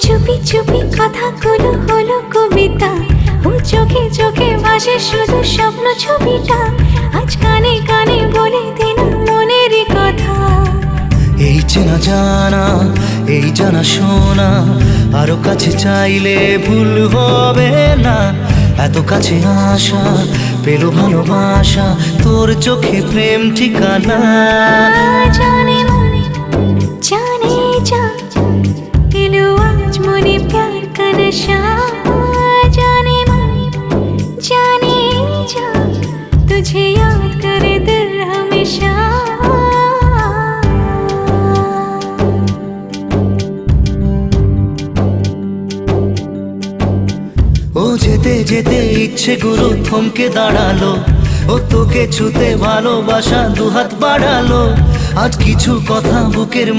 চুপি চুপি কথাগুলো হলো কবিতা, ও চোখে চোখে ভাসে শুধু স্বপ্ন ছবিটা, আজ কানে কানে বলে দিলাম মনের কথা। এই চেনা জানা, এই জানা শোনা, আরো কাছে চাইলে ভুল হবে না। এত কাছে আসা পেল ভালোবাসা, তোর চোখে প্রেম ঠিকানা। জানে মনে জানে जा दिलो आज मने प्यार का नशा, जाने मन जाने जा तुझे याद करे दिल हमेशा। ও যেতে যেতে ইচ্ছে গুরু থমকে দাঁড়ালো, ও তোকে ছুতে ভালোবাসা দুহাত বাড়ালো। আজ কিছু কথা বুকের